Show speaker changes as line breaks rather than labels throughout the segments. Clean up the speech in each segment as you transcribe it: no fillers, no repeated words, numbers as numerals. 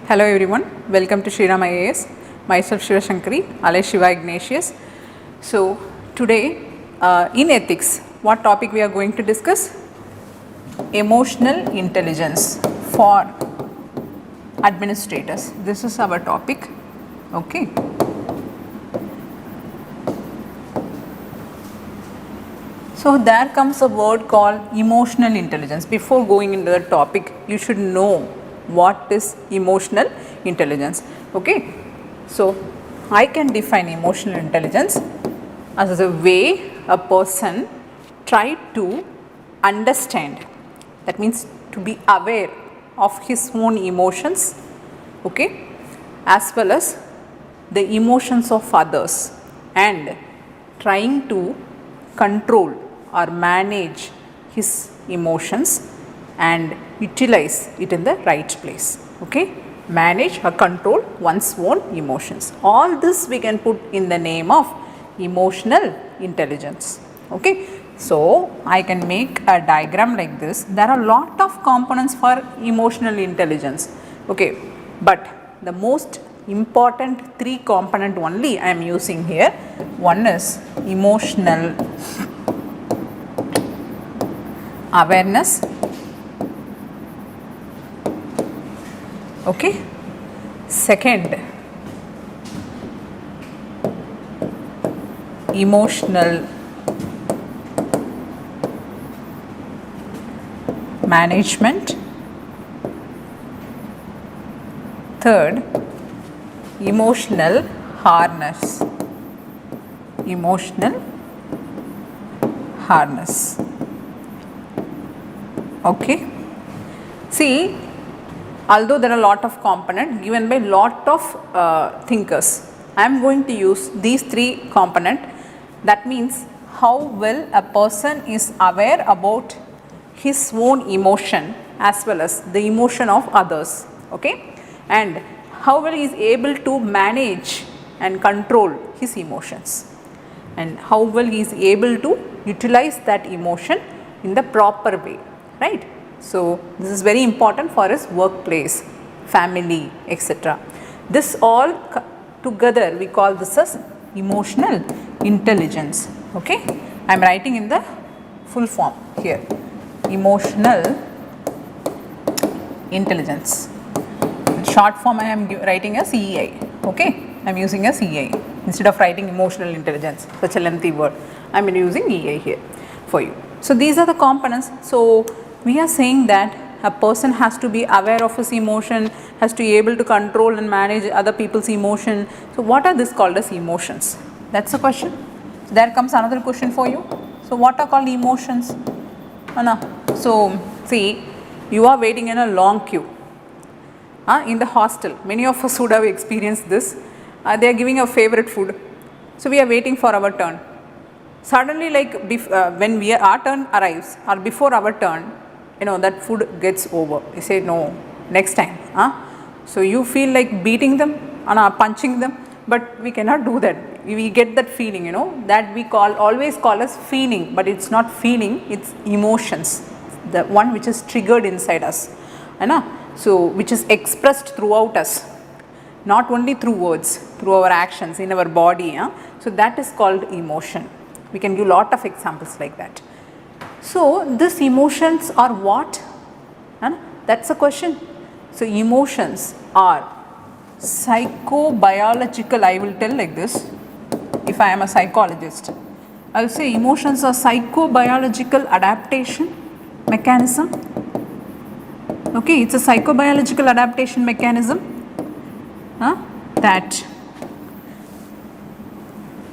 Hello everyone, welcome to Shriram IAS. Myself Shiva Shankari, alias Shiva Ignatius. So today in ethics, what topic we are going to discuss? Emotional intelligence for administrators. This is our topic. Okay. So there comes a word called emotional intelligence. Before going into the topic, you should know what is emotional intelligence. Okay. So I can define emotional intelligence as a way a person try to understand, that means to be aware of his own emotions, okay, as well as the emotions of others, and trying to control or manage his emotions and utilize it in the right place. Okay, manage or control one's own emotions. All this we can put in the name of emotional intelligence. Okay, so I can make a diagram like this. There are a lot of components for emotional intelligence. Okay, but the most important three component only I am using here. One is emotional awareness. Okay. Second, emotional management. Third, emotional harness. Emotional harness. Okay. See, although there are a lot of components given by lot of thinkers, I am going to use these three components. That means how well a person is aware about his own emotion as well as the emotion of others, okay, and how well he is able to manage and control his emotions, and how well he is able to utilize that emotion in the proper way, right. So this is very important for his workplace, family, etc. This all together we call this as emotional intelligence. Okay, I am writing in the full form here, emotional intelligence. Short form I am writing as EI. Okay, I am using as EI instead of writing emotional intelligence, such a lengthy word. I am using EI here for you. So these are the components. So we are saying that a person has to be aware of his emotion, has to be able to control and manage other people's emotion. So what are this called as emotions? That's the question. So there comes another question for you. So what are called emotions? So see, you are waiting in a long queue in the hostel. Many of us would have experienced this. They are giving a favorite food. So we are waiting for our turn. Suddenly, like when our turn arrives or before our turn, that food gets over. You say no, next time. So you feel like beating them and punching them, but we cannot do that. We get that feeling, that we always call as feeling, but it's not feeling, it's emotions, the one which is triggered inside us, so which is expressed throughout us, not only through words, through our actions in our body. So that is called emotion. We can give lot of examples like that. So these emotions are what? That's a question. So emotions are psychobiological. I will tell like this. If I am a psychologist, I will say emotions are psychobiological adaptation mechanism. Okay, it's a psychobiological adaptation mechanism that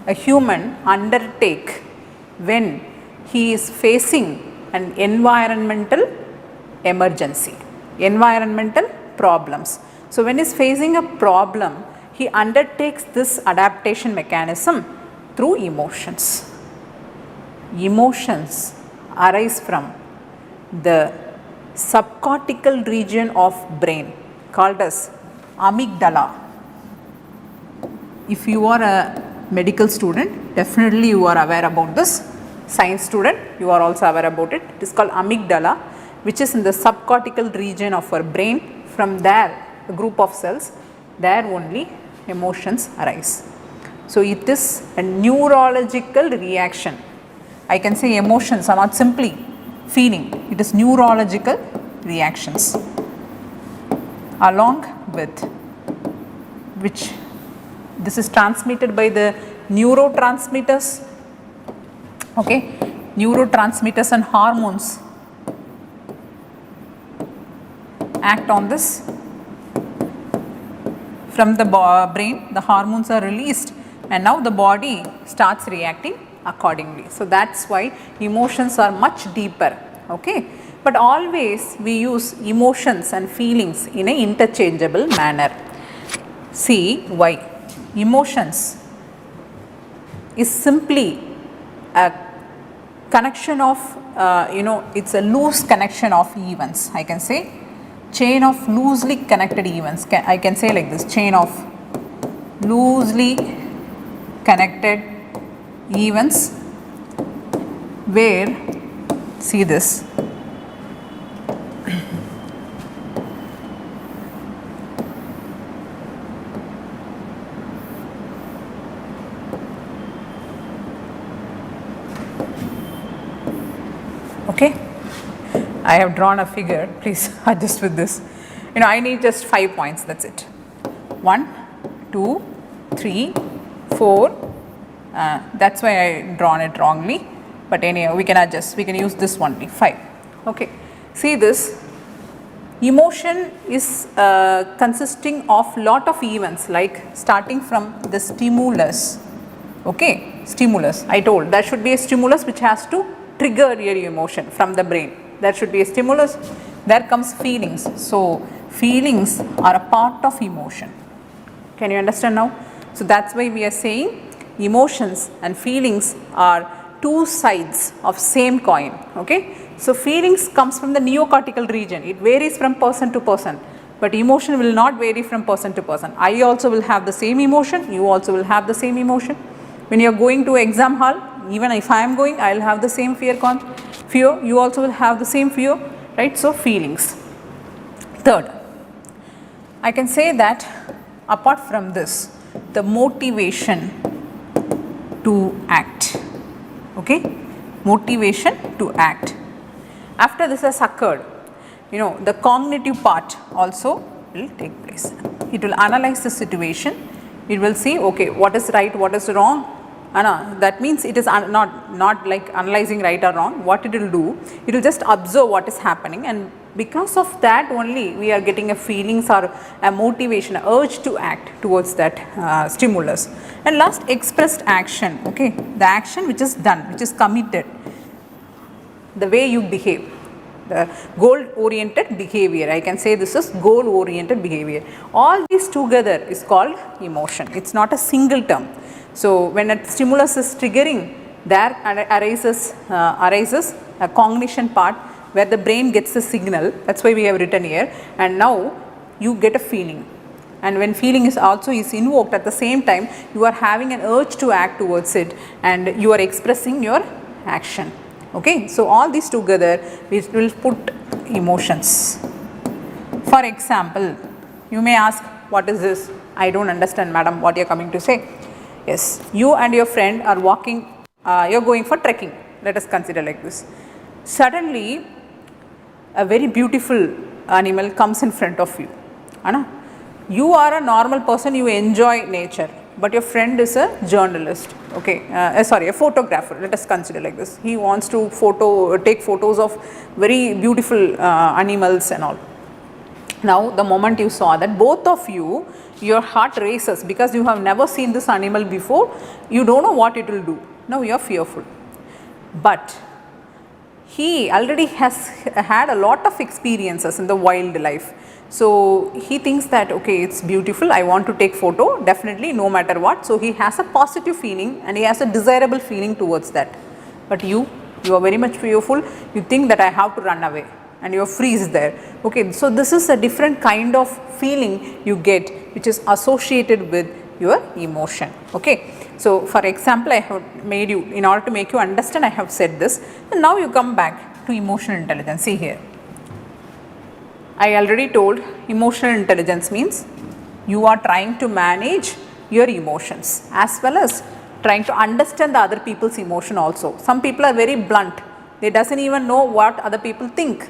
a human undertake when he is facing an environmental emergency, environmental problems. So when he is facing a problem, he undertakes this adaptation mechanism through emotions. Emotions arise from the subcortical region of brain called as amygdala. If you are a medical student, definitely you are aware about this. Science student, you are also aware about it. It is called amygdala, which is in the subcortical region of our brain. From there, a group of cells, there only emotions arise. So it is a neurological reaction. I can say emotions are not simply feeling, it is neurological reactions along with which this is transmitted by the neurotransmitters, okay, neurotransmitters and hormones act on this. From the brain, the hormones are released and now the body starts reacting accordingly. So that's why emotions are much deeper, okay. But always we use emotions and feelings in an interchangeable manner. See why. Emotions is simply a connection of, it's a loose connection of events. I can say chain of loosely connected events. I can say like this, chain of loosely connected events where, see this, okay. I have drawn a figure, please adjust with this. I need just 5 points, that's it. 1, 2, 3, 4, that's why I drawn it wrongly, but anyhow we can adjust, we can use this only, 5, okay. See this, emotion is consisting of lot of events, like starting from the stimulus, okay, stimulus, I told there should be a stimulus which has to trigger your emotion from the brain. There should be a stimulus, there comes feelings. So feelings are a part of emotion. Can you understand now? So that's why we are saying emotions and feelings are two sides of same coin, okay. So feelings comes from the neocortical region, it varies from person to person, but emotion will not vary from person to person. I also will have the same emotion, you also will have the same emotion. When you are going to exam hall, even if I am going, I will have the same fear, you also will have the same fear, right? So feelings. Third, I can say that apart from this, the motivation to act, okay, motivation to act. After this has occurred, the cognitive part also will take place. It will analyze the situation, it will see, okay, what is right, what is wrong. That means it is not like analyzing right or wrong. What it will do, it will just observe what is happening, and because of that only we are getting a feelings or a motivation, a urge to act towards that stimulus. And last, expressed action, okay, the action which is done, which is committed, the way you behave, the goal oriented behavior, I can say this is goal oriented behavior. All these together is called emotion, it is not a single term. So when a stimulus is triggering, there arises a cognition part where the brain gets the signal, that is why we have written here, and now you get a feeling, and when feeling is also invoked, at the same time you are having an urge to act towards it and you are expressing your action, okay. So all these together we will put emotions. For example, you may ask, what is this? I don't understand, madam, what you are coming to say. Yes, you and your friend are walking, you are going for trekking, let us consider like this. Suddenly a very beautiful animal comes in front of you. You are a normal person, you enjoy nature, but your friend is a journalist, okay, a photographer, let us consider like this. He wants to take photos of very beautiful animals and all. Now the moment you saw that, both of you, your heart races because you have never seen this animal before, you don't know what it will do. Now you are fearful, but he already has had a lot of experiences in the wildlife. So he thinks that, okay, it's beautiful, I want to take photo, definitely, no matter what. So he has a positive feeling and he has a desirable feeling towards that. But you are very much fearful, you think that I have to run away and you freeze there, okay. So this is a different kind of feeling you get, which is associated with your emotion, okay. So for example, I have made you, in order to make you understand, I have said this, and now you come back to emotional intelligence. See here, I already told emotional intelligence means you are trying to manage your emotions as well as trying to understand the other people's emotion also. Some people are very blunt, they doesn't even know what other people think,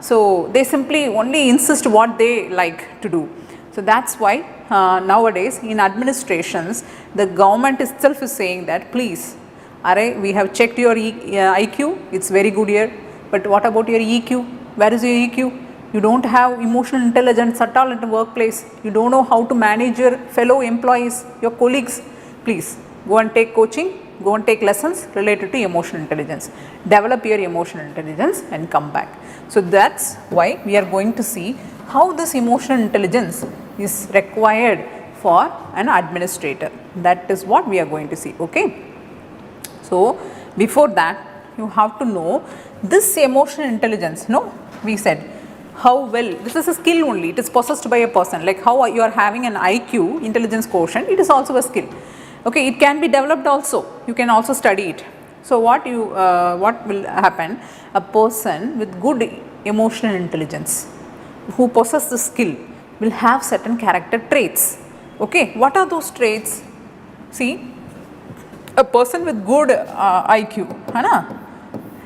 so they simply only insist what they like to do. So that's why nowadays in administrations the government itself is saying that please, we have checked your IQ, it's very good here, but what about your EQ? Where is your EQ? You don't have emotional intelligence at all in the workplace. You don't know how to manage your fellow employees, your colleagues. Please go and take coaching, go and take lessons related to emotional intelligence. Develop your emotional intelligence and come back. So that's why we are going to see how this emotional intelligence is required for an administrator. That is what we are going to see. Okay. So before that, you have to know this emotional intelligence. No, we said how well, this is a skill only, it is possessed by a person, like how you are having an IQ, intelligence quotient, it is also a skill. Okay, it can be developed also, you can also study it. So what will happen, a person with good emotional intelligence who possesses the skill will have certain character traits. Okay, what are those traits? See, a person with good IQ,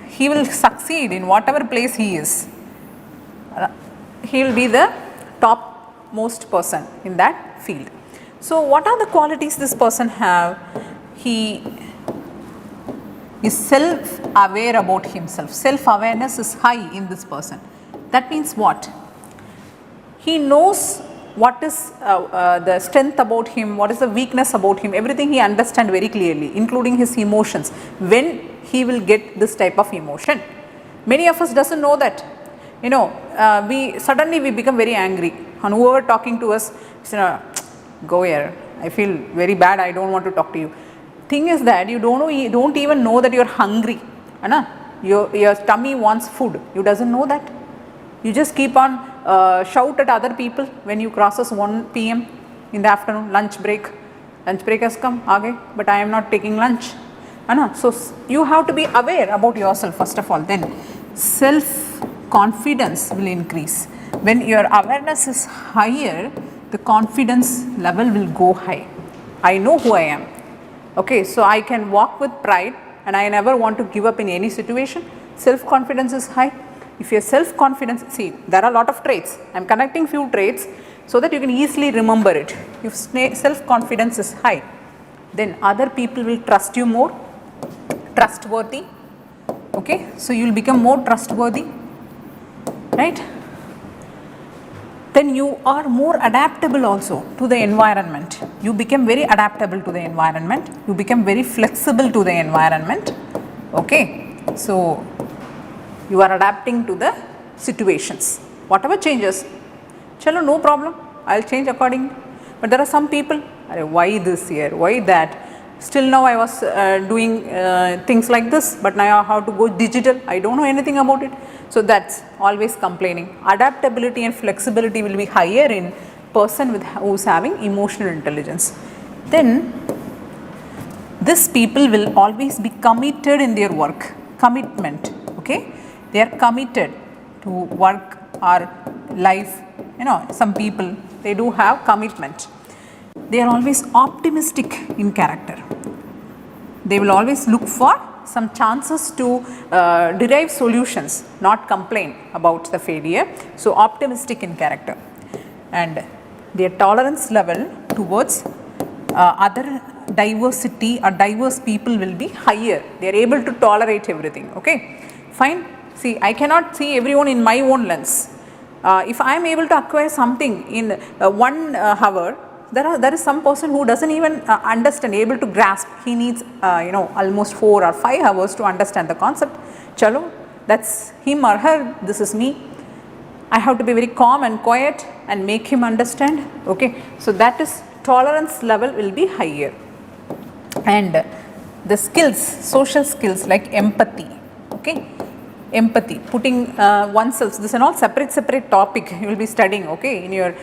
he will succeed in whatever place he is. He will be the topmost person in that field. So what are the qualities this person have? He is self-aware about himself. Self-awareness is high in this person. That means what? He knows what is the strength about him, what is the weakness about him, everything he understands very clearly, including his emotions, when he will get this type of emotion. Many of us doesn't know that. We suddenly become very angry, and whoever talking to us, go here, I feel very bad, I don't want to talk to you. Thing is that you don't even know that you are hungry, your tummy wants food, you doesn't know that. You just keep on shout at other people when you crosses 1 p.m. in the afternoon, lunch break has come, but I am not taking lunch. So you have to be aware about yourself first of all, then self-confidence will increase. When your awareness is higher, the confidence level will go high. I know who I am. Okay, so I can walk with pride and I never want to give up in any situation. Self-confidence is high. If your self-confidence, see, there are a lot of traits. I am connecting few traits so that you can easily remember it. If self-confidence is high, then other people will trust you more, trustworthy. Okay, so you will become more trustworthy, right? Then you are more adaptable also to the environment. You become very adaptable to the environment. You become very flexible to the environment. Okay, so you are adapting to the situations. Whatever changes, chalo, no problem, I will change accordingly. But there are some people, why this here, why that? Still now I was doing things like this, but now I have to go digital, I don't know anything about it. So that's always complaining. Adaptability and flexibility will be higher in person who is having emotional intelligence. Then these people will always be committed in their work, commitment, okay. They are committed to work or life, some people, they do have commitment. They are always optimistic in character. They will always look for some chances to derive solutions, not complain about the failure. So optimistic in character, and their tolerance level towards other diversity or diverse people will be higher. They are able to tolerate everything. Okay, fine. See, I cannot see everyone in my own lens. If I am able to acquire something in 1 hour, there is some person who doesn't even understand, able to grasp. He needs almost 4 or 5 hours to understand the concept. Chalo, that's him or her, this is me. I have to be very calm and quiet and make him understand. Okay, so that is tolerance level will be higher. And the skills, social skills like empathy. Okay, empathy, putting oneself, this is all separate topic you will be studying. Okay, in your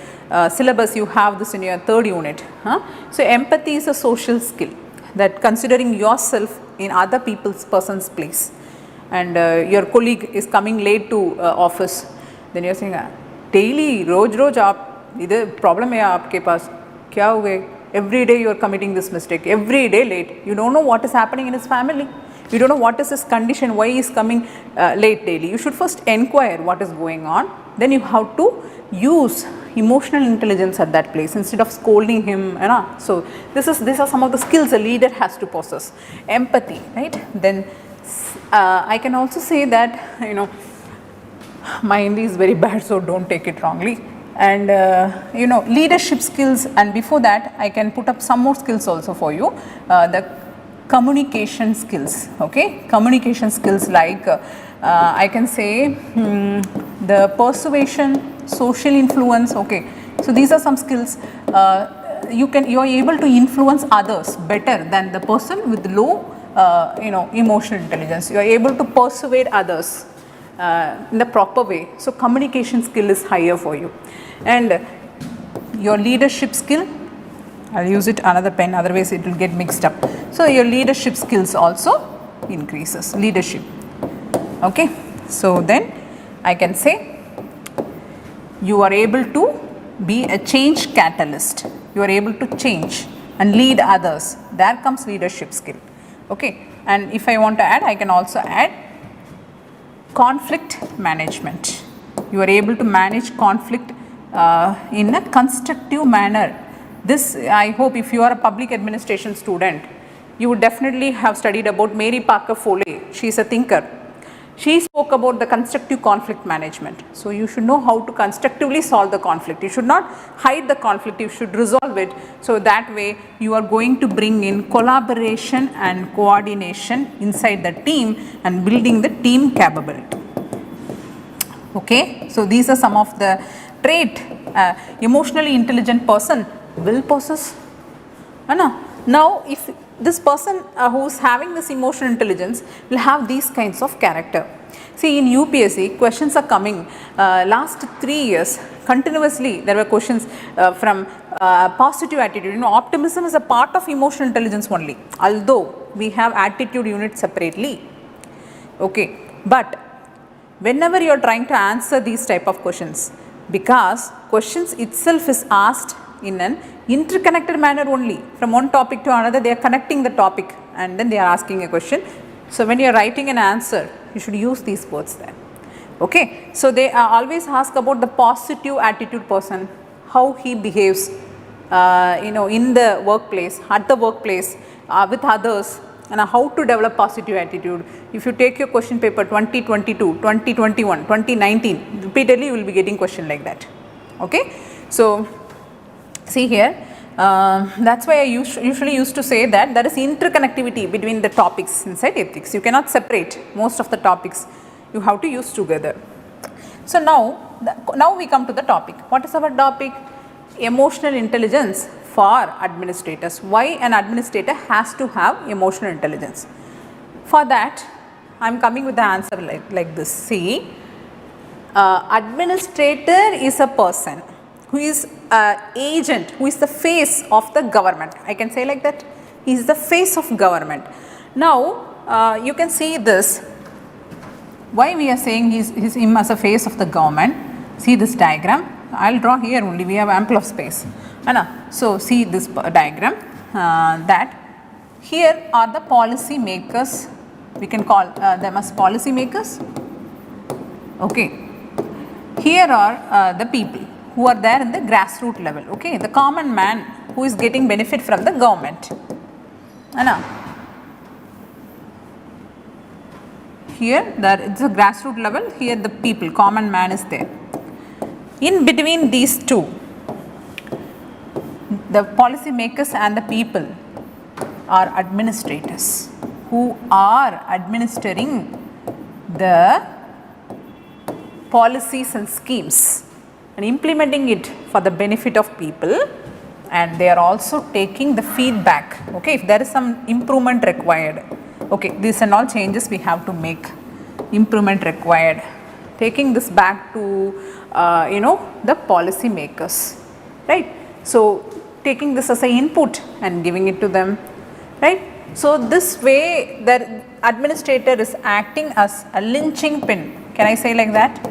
syllabus you have this in your 3rd unit. So empathy is a social skill, that considering yourself in other person's place, and your colleague is coming late to office, then you're saying daily रोज आप इधर problem है आपके पास, क्या हो गए? Every day you are committing this mistake, every day late. You don't know what is happening in his family. You don't know what is his condition, why he is coming late daily. You should first inquire what is going on. Then you have to use emotional intelligence at that place instead of scolding him. You know? So these are some of the skills a leader has to possess. Empathy, right? Then I can also say that, you know, my Hindi is very bad, so don't take it wrongly. And you know, leadership skills, and before that I can put up some more skills also for you. The communication skills, okay, communication skills like I can say the persuasion, social influence, okay. So these are some skills. You are able to influence others better than the person with low you know, emotional intelligence. You are able to persuade others in the proper way. So communication skill is higher for you. And your leadership skill, I'll use it another pen, otherwise it will get mixed up. So your leadership skills also increases, leadership, okay. So then I can say you are able to be a change catalyst, you are able to change and lead others. There comes leadership skill, okay. And if I want to add, I can also add conflict management. You are able to manage conflict in a constructive manner. This, I hope, if you are a public administration student, you would definitely have studied about Mary Parker Foley. She is a thinker. She spoke about the constructive conflict management. So you should know how to constructively solve the conflict. You should not hide the conflict, you should resolve it. So that way you are going to bring in collaboration and coordination inside the team and building the team capability. Okay, so these are some of the trait emotionally intelligent person will possess. Now if this person who is having this emotional intelligence will have these kinds of character. See, in UPSC questions are coming last 3 years continuously. There were questions from positive attitude. You know, optimism is a part of emotional intelligence only, although we have attitude unit separately, okay. But whenever you are trying to answer these type of questions, because questions itself is asked in an interconnected manner only, from one topic to another they are connecting the topic and then they are asking a question. So when you are writing an answer, you should use these words there, okay. So they always ask about the positive attitude person, how he behaves you know, in the workplace, at the workplace, with others, and how to develop positive attitude. If you take your question paper 2022, 2021, 2019, repeatedly you will be getting question like that, okay. So see here, that's why I usually used to say that there is interconnectivity between the topics inside ethics. You cannot separate most of the topics, you have to use together. So now we come to the topic. What is our topic? Emotional intelligence for administrators. Why an administrator has to have emotional intelligence? For that, I am coming with the answer like this. See, administrator is a person who is an agent, who is the face of the government. I can say like that. He is the face of government. Now, you can see this. Why we are saying he's him as a face of the government? See this diagram. I will draw here only. We have ample of space. So see this diagram. That here are the policy makers. We can call them as policy makers. Okay. Here are the people who are there in the grassroots level, okay, the common man who is getting benefit from the government. Here there it's a grassroots level, here the people, common man is there. In between these two, the policy makers and the people are administrators who are administering the policies and schemes and implementing it for the benefit of people, and they are also taking the feedback, okay, if there is some improvement required, okay, these and all changes we have to make, improvement required, taking this back to you know, the policy makers, right. So taking this as an input and giving it to them, right. So this way the administrator is acting as a lynching pin, can I say like that?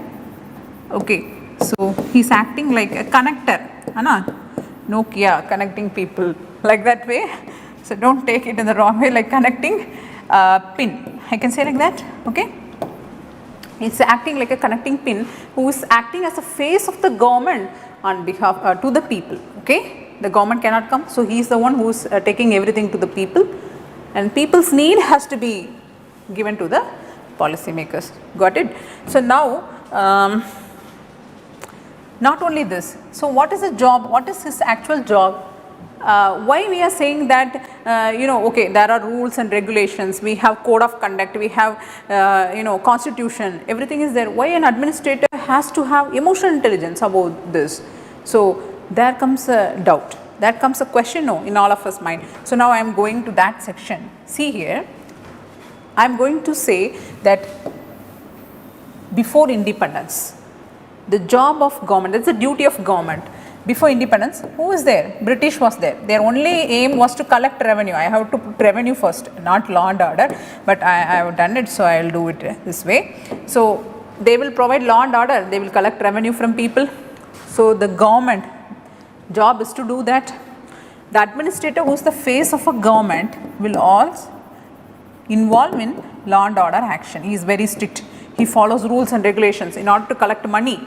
Okay, so he's acting like a connector, Anna. Nokia connecting people like that way. So don't take it in the wrong way, like connecting pin. I can say like that. Okay. It's acting like a connecting pin who is acting as a face of the government on behalf to the people. Okay, the government cannot come, so he is the one who is taking everything to the people, and people's need has to be given to the policymakers. Got it? So now. Not only this, so what is the job, what is his actual job? Why we are saying that okay, there are rules and regulations, we have code of conduct, we have constitution, everything is there. Why an administrator has to have emotional intelligence about this? So there comes a doubt, that comes a question in all of us mind. So now I am going to that section. See here, I am going to say that before independence, the job of government, that is the duty of government. Before independence, who was there? British was there. Their only aim was to collect revenue. I have to put revenue first, not law and order, but I have done it, so I will do it this way. So they will provide law and order, they will collect revenue from people. So the government job is to do that. The administrator, who is the face of a government, will also involve in law and order action. He is very strict. He follows rules and regulations in order to collect money,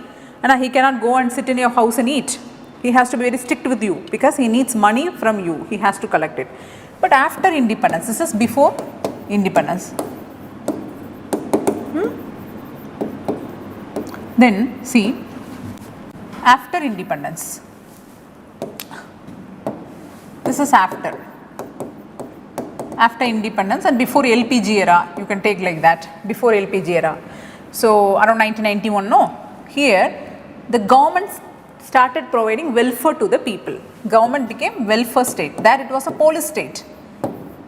and he cannot go and sit in your house and eat. He has to be very strict with you because he needs money from you, he has to collect it. But after independence, this is before independence. Then see, after independence, this is after independence and before LPG era, you can take like that, before LPG era. So around 1991, no, here the government started providing welfare to the people. Government became welfare state. There it was a police state.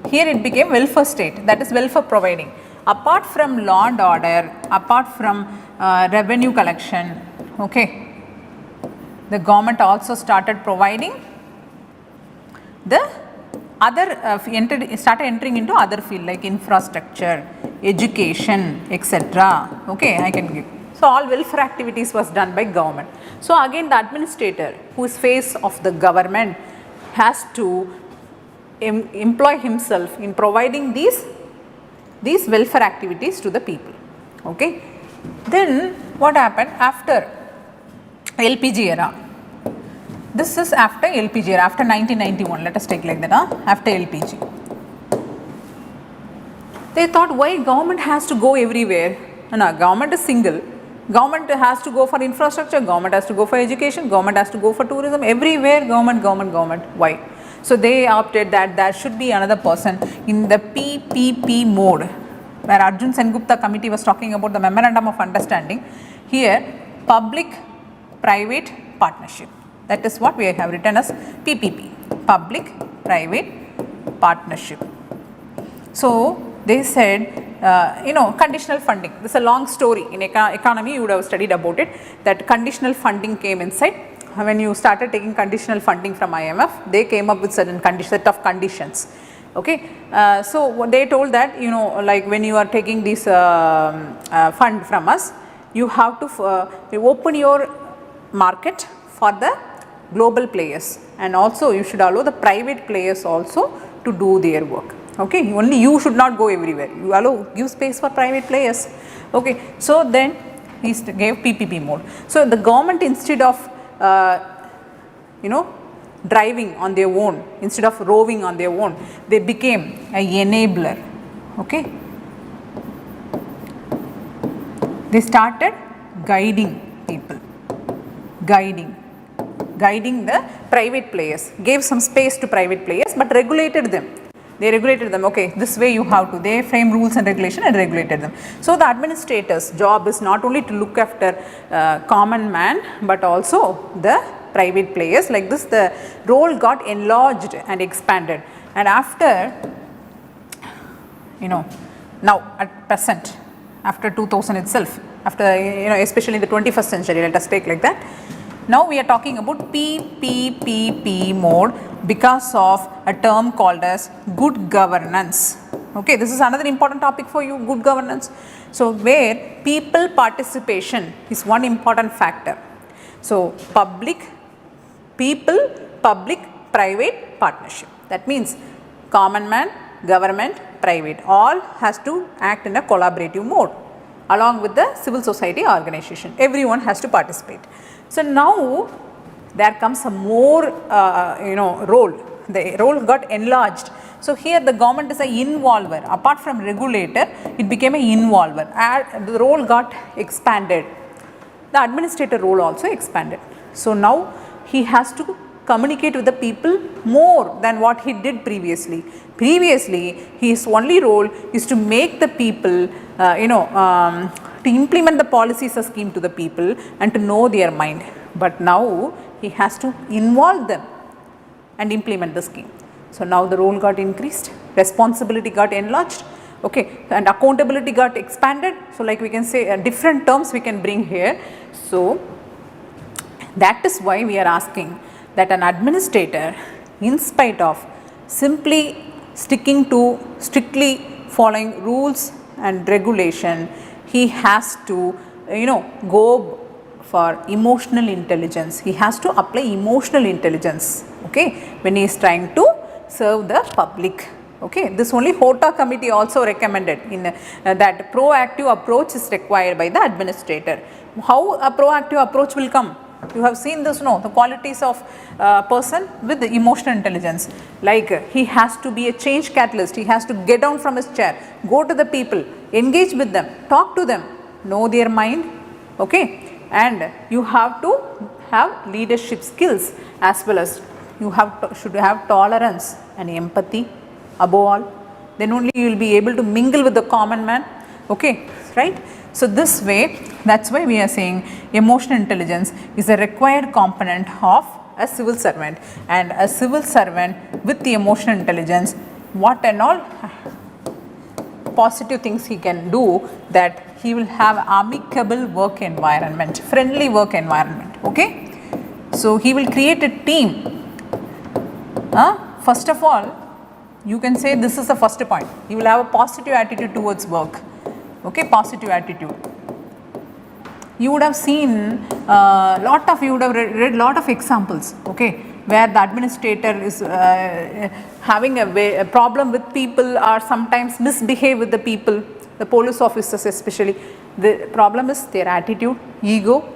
Here it became welfare state, that is welfare providing. Apart from law and order, apart from revenue collection, okay, the government also started providing the other started entering into other field like infrastructure, education, etc. Okay, I can give. So all welfare activities was done by government. So again, the administrator, who is face of the government, has to employ himself in providing these welfare activities to the people. Okay. Then what happened after LPG era? This is after LPG era, after 1991, let us take like that, after LPG. They thought, why government has to go everywhere? No, government is single. Government has to go for infrastructure, government has to go for education, government has to go for tourism, everywhere government. Why? So they opted that there should be another person in the PPP mode, where Arjun Sengupta committee was talking about the memorandum of understanding. Here, public-private partnership. That is what we have written as PPP, public-private partnership. So they said, conditional funding. This is a long story. In economy, you would have studied about it, that conditional funding came inside. When you started taking conditional funding from IMF, they came up with certain set of conditions. Okay, so they told that, like when you are taking this fund from us, you have to open your market for the global players, and also you should allow the private players also to do their work. Okay, only you should not go everywhere, you give space for private players. Okay, so then he gave PPP mode. So the government, instead of driving on their own, instead of roving on their own, they became an enabler. Okay, they started guiding people, guiding the private players, gave some space to private players, but regulated them. They regulated them, okay, this way you have to. They frame rules and regulation and regulated them. So the administrator's job is not only to look after common man, but also the private players. Like this, the role got enlarged and expanded. And after, now at present, after 2000 itself, after, especially in the 21st century, let us take like that. Now we are talking about PPP mode because of a term called as good governance. Okay, this is another important topic for you, good governance. So where people participation is one important factor. So people, public, private partnership. That means common man, government, private, all has to act in a collaborative mode along with the civil society organization. Everyone has to participate. So now there comes a more role. The role got enlarged. So here the government is an involver. Apart from regulator, it became an involver. The role got expanded. The administrator role also expanded. So now he has to communicate with the people more than what he did previously. Previously, his only role is to make the people, to implement the policies or scheme to the people and to know their mind. But now he has to involve them and implement the scheme. So now the role got increased, responsibility got enlarged, okay, and accountability got expanded. So like we can say different terms we can bring here. So that is why we are asking that an administrator, in spite of simply sticking to strictly following rules and regulation, he has to go for emotional intelligence. He has to apply emotional intelligence, okay, when he is trying to serve the public. Okay, this only HOTA committee also recommended in that proactive approach is required by the administrator. How a proactive approach will come? You have seen this, no? The qualities of person with the emotional intelligence, like he has to be a change catalyst. He has to get down from his chair, go to the people, engage with them, talk to them, know their mind, okay, and you have to have leadership skills as well as you should have tolerance and empathy above all. Then only you will be able to mingle with the common man, okay, right? So this way, that's why we are saying emotional intelligence is a required component of a civil servant, and a civil servant with the emotional intelligence, what and all positive things he can do, that he will have amicable work environment, friendly work environment, okay. So he will create a team. First of all, you can say this is the first point. You will have a positive attitude towards work, okay, positive attitude. You would have seen you would have read lot of examples, okay, where the administrator is having a problem with people or sometimes misbehave with the people, the police officers especially. The problem is their attitude, ego,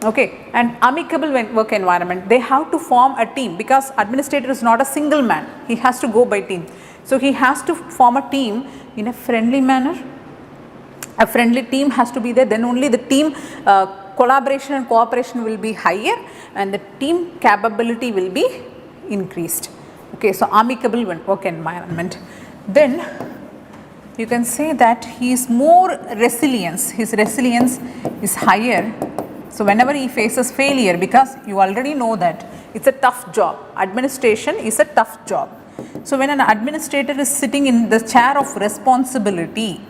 okay, and amicable work environment. They have to form a team because administrator is not a single man. He has to go by team. So he has to form a team in a friendly manner. A friendly team has to be there, then only the team collaboration and cooperation will be higher and the team capability will be increased. Okay, so amicable work environment. Then you can say that he is more resilience, his resilience is higher. So whenever he faces failure, because you already know that it's a tough job, administration is a tough job. So when an administrator is sitting in the chair of responsibility,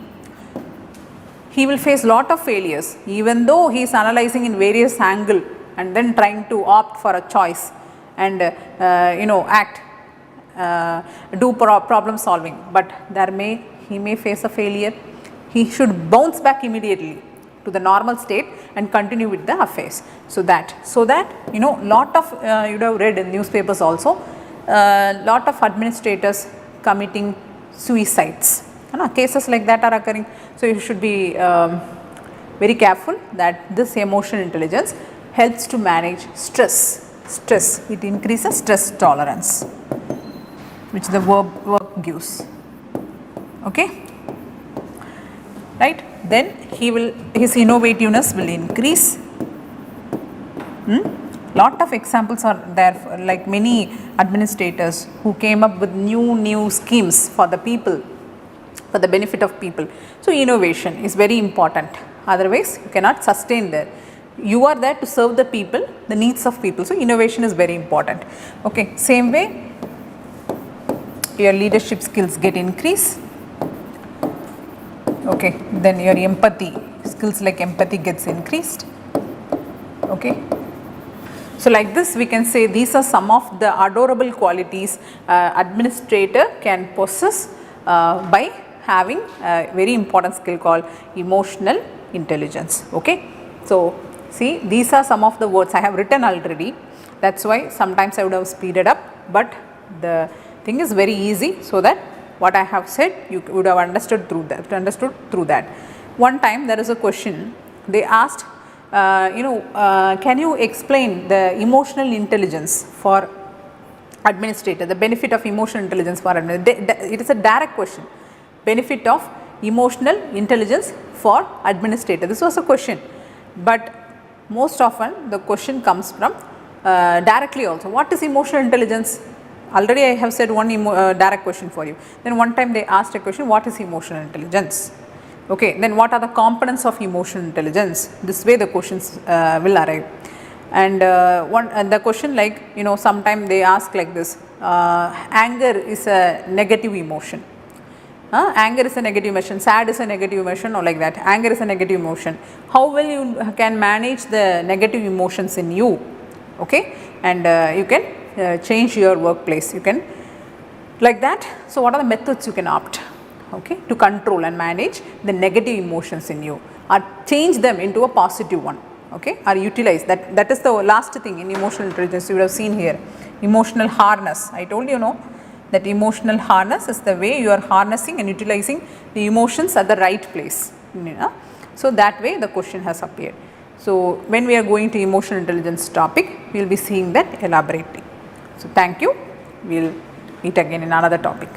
he will face lot of failures, even though he is analyzing in various angle and then trying to opt for a choice and do problem solving, but he may face a failure. He should bounce back immediately to the normal state and continue with the affairs. So that lot of you would have read in newspapers also, lot of administrators committing suicides. Cases like that are occurring. So you should be very careful that this emotional intelligence helps to manage stress. It increases stress tolerance, which the work gives. Okay, right? Then his innovativeness will increase. Lot of examples are there, like many administrators who came up with new schemes for the people, for the benefit of people. So innovation is very important, otherwise you cannot sustain there. You are there to serve the people, the needs of people. So innovation is very important. Okay, same way your leadership skills get increased. Okay, then your empathy skills, like empathy, gets increased. Okay, so like this we can say these are some of the adorable qualities administrator can possess by having a very important skill called emotional intelligence. Okay. So, see, these are some of the words I have written already, that is why sometimes I would have speeded up, but the thing is very easy, so that what I have said you would have understood through that. One time there is a question, they asked can you explain the emotional intelligence for administrator, the benefit of emotional intelligence for administrator. It is a direct question, benefit of emotional intelligence for administrator. This was a question, but most often the question comes from directly also. What is emotional intelligence? Already I have said one direct question for you. Then one time they asked a question, what is emotional intelligence? Okay, then what are the components of emotional intelligence? This way the questions will arrive. And the question, like, sometimes they ask like this, anger is a negative emotion. Anger is a negative emotion, sad is a negative emotion, or like that. Anger is a negative emotion. How well you can manage the negative emotions in you? Okay, and you can change your workplace. You can like that. So, what are the methods you can opt? Okay, to control and manage the negative emotions in you, or change them into a positive one. Okay, or utilize that. That is the last thing in emotional intelligence you would have seen here. Emotional harness. I told you, that emotional harness is the way you are harnessing and utilizing the emotions at the right place. So that way the question has appeared. So when we are going to emotional intelligence topic, we will be seeing that elaborately. So thank you. We will meet again in another topic.